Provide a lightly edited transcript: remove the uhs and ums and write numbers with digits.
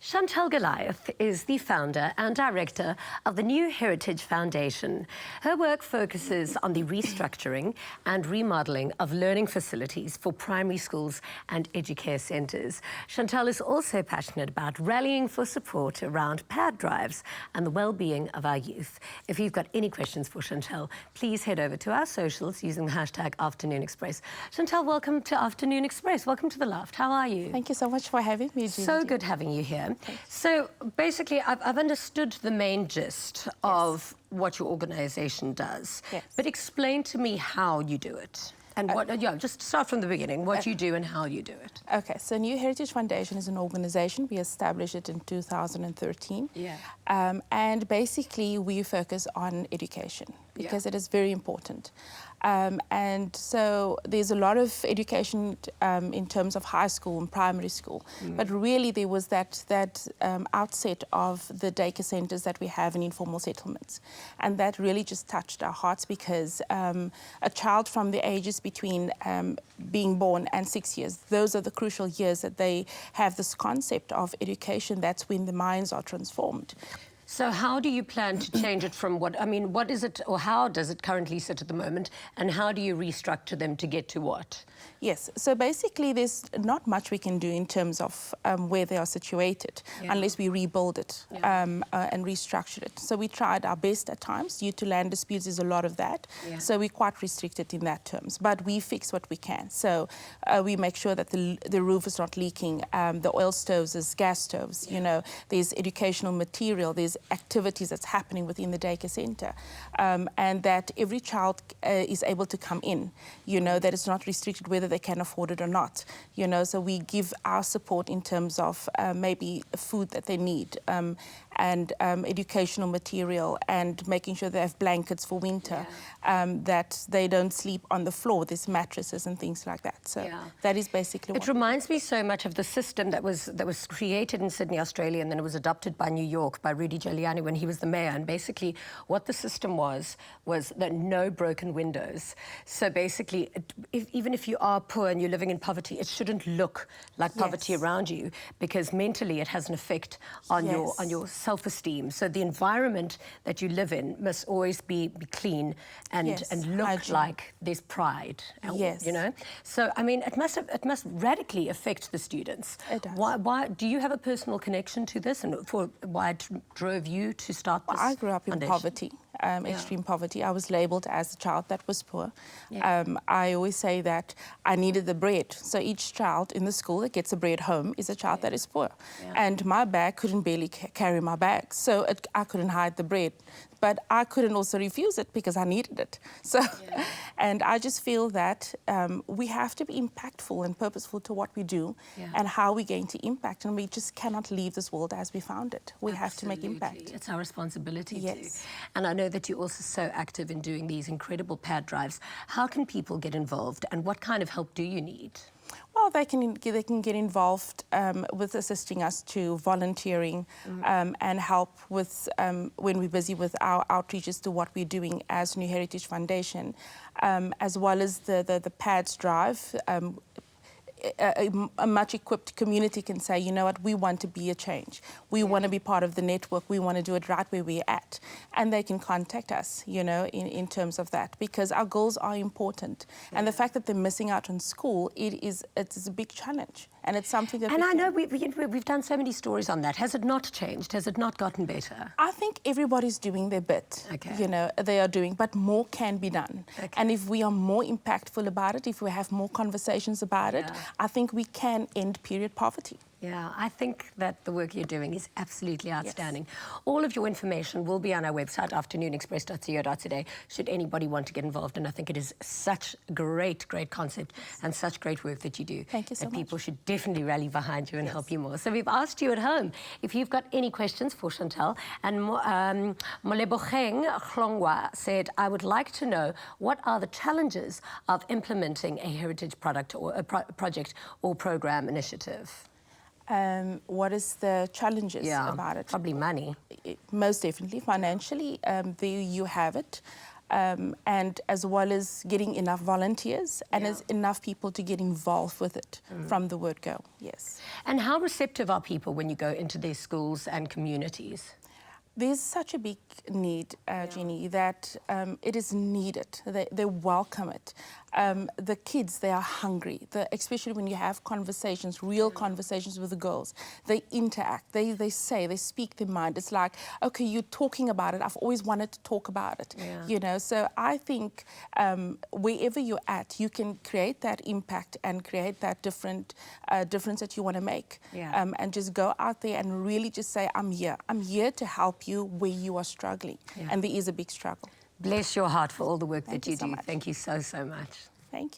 Chantelle Goliath is the founder and director of the New Heritage Foundation. Her work focuses on the restructuring and remodeling of learning facilities for primary schools and educare centres. Chantelle is also passionate about rallying for support around pad drives and the well-being of our youth. If you've got any questions for Chantelle, please head over to our socials using the hashtag Afternoon Express. Chantelle, welcome to Afternoon Express. Welcome to the Loft. How are you? Thank you so much for having me, Gigi. So good having you here. So basically, I've understood the main gist of what your organisation does. Yes. But explain to me how you do it. And just start from the beginning, what you do and how you do it. Okay, so New Heritage Foundation is an organisation. We established it in 2013. Yeah. And basically, we focus on education because it is very important. And so there's a lot of education in terms of high school and primary school. But really, there was that outset of the daycare centres that we have in informal settlements. And that really just touched our hearts because a child from the ages between being born and 6 years, those are the crucial years that they have this concept of education. That's when the minds are transformed. So how do you plan to change it from what is it, or how does it currently sit at the moment, and how do you restructure them to get to what? Yes, so basically there's not much we can do in terms of where they are situated unless we rebuild it and restructure it. So we tried our best at times. Due to land disputes, there's a lot of that. So we're quite restricted in that terms, but we fix what we can. So we make sure that the roof is not leaking, the oil stoves is gas stoves, you know, there's educational material, there's activities that's happening within the daycare centre, and that every child is able to come in, you know, that it's not restricted whether they can afford it or not, you know. So we give our support in terms of maybe food that they need and educational material and making sure they have blankets for winter, that they don't sleep on the floor. There's mattresses and things like that. So that is basically it reminds me so much of the system that was created in Sydney, Australia, and then it was adopted by New York by Rudy Giuliani when he was the mayor. And basically what the system was that no broken windows. So basically, even if you are poor and you're living in poverty, it shouldn't look like poverty around you, because mentally it has an effect on your self-esteem. So the environment that you live in must always be clean and look like there's pride. You know. So I mean, it must radically affect the students. It does. Why do you have a personal connection to this, and why it drove you to start this? Well, I grew up in poverty. Extreme poverty. I was labelled as a child that was poor. I always say that I needed the bread. So each child in the school that gets a bread home is a child that is poor. And my bag couldn't barely carry my bag. So I couldn't hide the bread. But I couldn't also refuse it because I needed it. So, and I just feel that we have to be impactful and purposeful to what we do and how we're going to impact. And we just cannot leave this world as we found it. We have to make impact. It's our responsibility too. And I know that you're also so active in doing these incredible pad drives. How can people get involved, and what kind of help do you need? Well, they can get involved with assisting us to volunteering and help with when we're busy with our outreaches to what we're doing as New Heritage Foundation, as well as the PADS drive. A much-equipped community can say, you know what, we want to be a change. We want to be part of the network. We want to do it right where we're at. And they can contact us, you know, in terms of that, because our goals are important. And the fact that they're missing out on school, it's a big challenge. And it's something that I know we've done so many stories on that. Has it not changed? Has it not gotten better? I think everybody's doing their bit. You know, they are doing, but more can be done. And if we are more impactful about it, if we have more conversations about it, I think we can end period poverty. Yeah, I think that the work you're doing is absolutely outstanding. All of your information will be on our website, afternoonexpress.co.za, should anybody want to get involved. And I think it is such a great concept and such great work that you do. Thank you so much. People should definitely rally behind you and help you more. So we've asked you at home if you've got any questions for Chantelle. And Molebocheng Hlongwa said, I would like to know what are the challenges of implementing a heritage product or a project or program initiative? What is the challenges about it? Probably money. Most definitely. Financially, there you have it. and as well as getting enough volunteers and as enough people to get involved with it from the word go. Yes. And how receptive are people when you go into their schools and communities? There's such a big need, Jeannie, that it is needed. They welcome it. The kids, they are hungry, especially when you have conversations, real conversations with the girls. They interact, they speak their mind. It's like, okay, you're talking about it. I've always wanted to talk about it, you know. So I think wherever you're at, you can create that impact and create that difference that you want to make. And just go out there and really just say, I'm here. I'm here to help you where you are struggling. And there is a big struggle. Bless your heart for all the work that you do. Thank you so much. Thank you so much. Thank you.